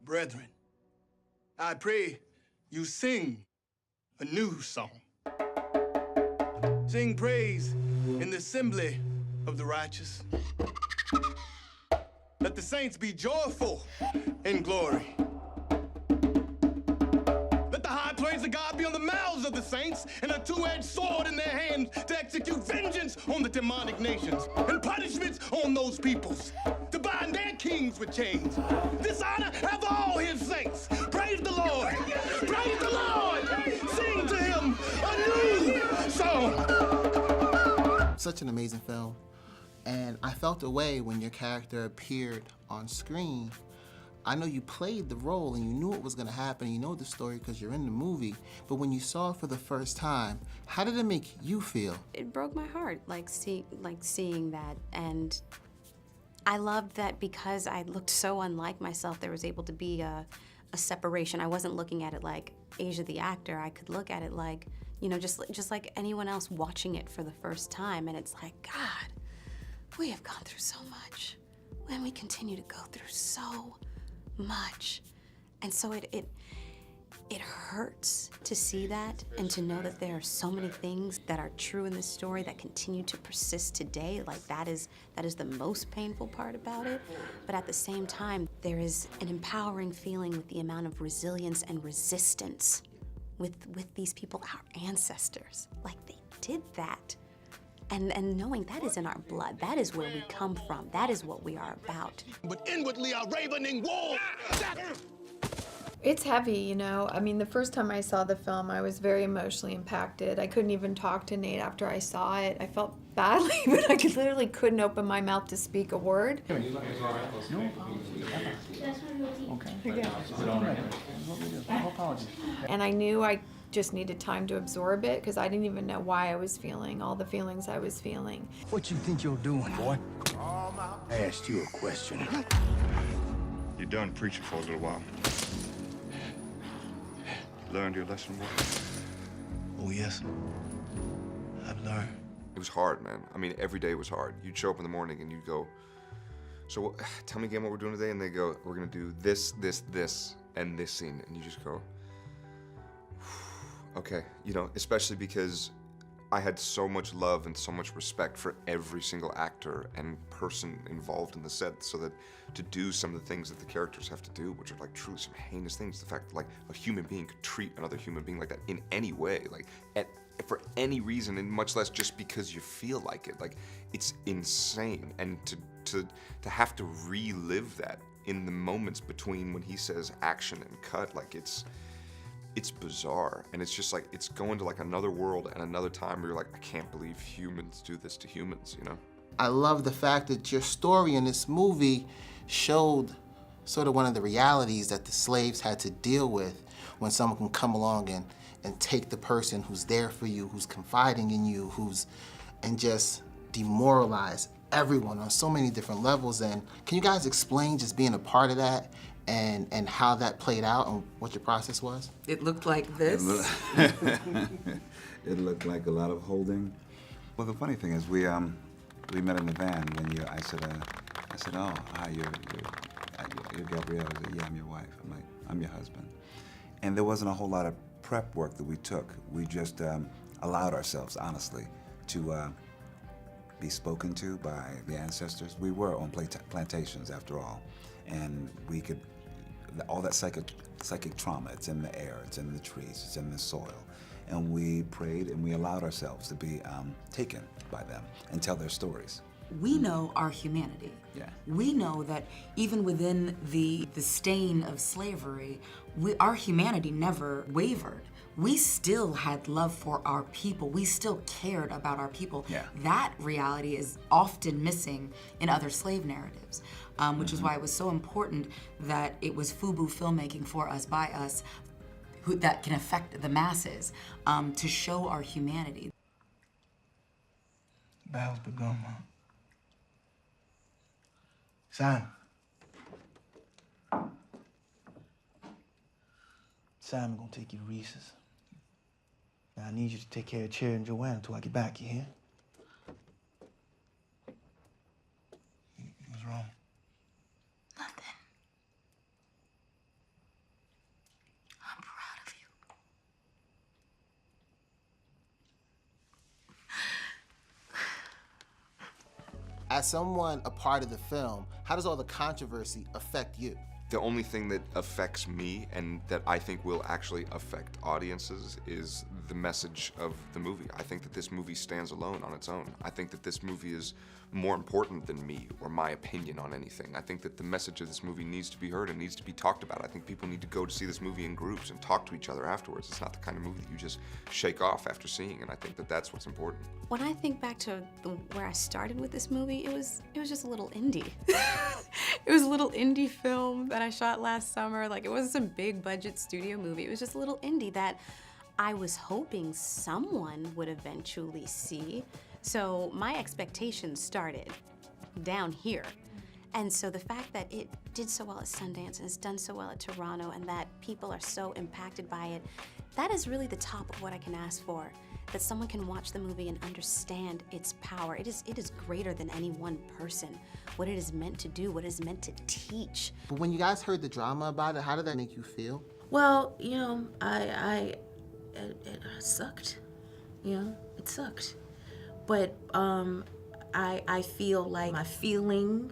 Brethren, I pray you sing a new song. Sing praise in the assembly of the righteous. Let the saints be joyful in glory. Let the high praise of God be on the mouths of the saints and a two-edged sword in their hands to execute vengeance on the demonic nations and punishments on those peoples, to bind their kings with chains. Dishonor have all his saints. Praise the Lord. Praise the Lord. Sing to him a new song. Such an amazing film. And I felt a way when your character appeared on screen. I know you played the role and you knew it was gonna happen, you know the story because you're in the movie, but when you saw it for the first time, how did it make you feel? It broke my heart, seeing that, and I loved that because I looked so unlike myself, there was able to be a separation. I wasn't looking at it like Asia the actor, I could look at it like, you know, just like anyone else watching it for the first time, and it's like, God, we have gone through so much, and we continue to go through so much. And so it hurts to see that and to know that there are so many things that are true in this story that continue to persist today. Like that is the most painful part about it. But at the same time, there is an empowering feeling with the amount of resilience and resistance with these people, our ancestors. Like they did that. And knowing that is in our blood, that is where we come from, that is what we are about. But inwardly are ravening wolves. It's heavy, you know. I mean, the first time I saw the film, I was very emotionally impacted. I couldn't even talk to Nate after I saw it. I felt badly, but I literally couldn't open my mouth to speak a word. Okay. No apologies. And I knew I just needed time to absorb it because I didn't even know why I was feeling all the feelings I was feeling. What you think you're doing, boy? I asked you a question. You're done preaching for a little while. Learned your lesson, boy? Oh, yes. I've learned. It was hard, man. I mean, every day was hard. You'd show up in the morning and you'd go, so tell me again what we're doing today, and they go, we're gonna do this, this, this, and this scene, and you just go, okay, you know, especially because I had so much love and so much respect for every single actor and person involved in the set, so that to do some of the things that the characters have to do, which are like truly some heinous things, the fact that like a human being could treat another human being like that in any way, like for any reason, and much less just because you feel like it, like it's insane. And to have to relive that in the moments between when he says action and cut, like it's bizarre, and it's just like, it's going to like another world and another time where you're like, I can't believe humans do this to humans, you know? I love the fact that your story in this movie showed sort of one of the realities that the slaves had to deal with when someone can come along and take the person who's there for you, who's confiding in you, and just demoralize everyone on so many different levels. And can you guys explain just being a part of that and how that played out and what your process was? It looked like this. It looked like a lot of holding. Well, the funny thing is, we met in the van when I said, oh, hi, you're Gabrielle. I said, yeah, I'm your wife. I'm like, I'm your husband. And there wasn't a whole lot of prep work that we took. We just allowed ourselves, honestly, to be spoken to by the ancestors. We were on plantations, after all, and we could, all that psychic trauma, it's in the air, it's in the trees, it's in the soil. And we prayed and we allowed ourselves to be taken by them and tell their stories. We know our humanity. Yeah. We know that even within the stain of slavery, our humanity never wavered. We still had love for our people. We still cared about our people. Yeah. That reality is often missing in other slave narratives, which is why it was so important that it was FUBU filmmaking for us, by us, that can affect the masses, to show our humanity. The battle's begun, Mom. Simon gonna take you to Reese's. Now I need you to take care of Cherry and Joanna until I get back, you hear? What's wrong? Nothing. As someone a part of the film, how does all the controversy affect you? The only thing that affects me and that I think will actually affect audiences is the message of the movie. I think that this movie stands alone on its own. I think that this movie is more important than me or my opinion on anything. I think that the message of this movie needs to be heard and needs to be talked about. I think people need to go to see this movie in groups and talk to each other afterwards. It's not the kind of movie that you just shake off after seeing, and I think that that's what's important. When I think back to where I started with this movie, it was just a little indie. It was a little indie film that I shot last summer. Like, it wasn't some big budget studio movie. It was just a little indie that I was hoping someone would eventually see. So my expectations started down here. And so the fact that it did so well at Sundance and it's done so well at Toronto and that people are so impacted by it, that is really the top of what I can ask for. That someone can watch the movie and understand its power. It is greater than any one person. What it is meant to do, what it is meant to teach. But when you guys heard the drama about it, how did that make you feel? Well, you know, it sucked. You know, it sucked. But I feel like my feeling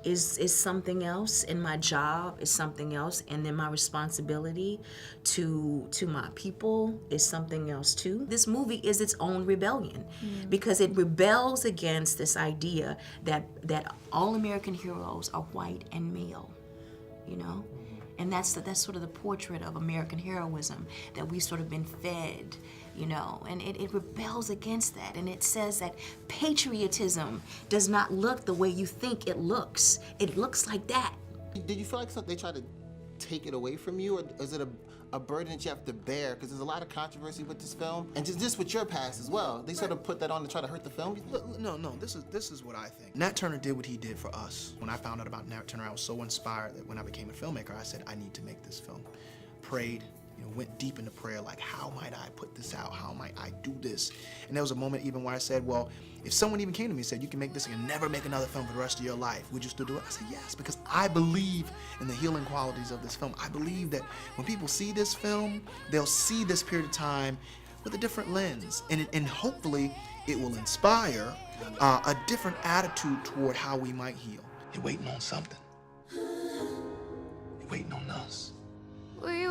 is something else, and my job is something else, and then my responsibility to my people is something else too. This movie is its own rebellion because it rebels against this idea that all American heroes are white and male, you know? And that's sort of the portrait of American heroism that we've sort of been fed, you know, and it rebels against that, and it says that patriotism does not look the way you think it looks. It looks like that. Did you feel like they tried to take it away from you, or is it a burden that you have to bear? Because there's a lot of controversy with this film, and just with your past as well. They sort of put that on to try to hurt the film. No, this is what I think. Nat Turner did what he did for us. When I found out about Nat Turner, I was so inspired that when I became a filmmaker, I said, I need to make this film. Prayed, you know, went deep into prayer, like, how might I put this out? How might I do this? And there was a moment even where I said, well, if someone even came to me and said, you can make this and you'll never make another film for the rest of your life, would you still do it? I said, yes, because I believe in the healing qualities of this film. I believe that when people see this film, they'll see this period of time with a different lens, and hopefully it will inspire a different attitude toward how we might heal. You're waiting on something. You're waiting on us. We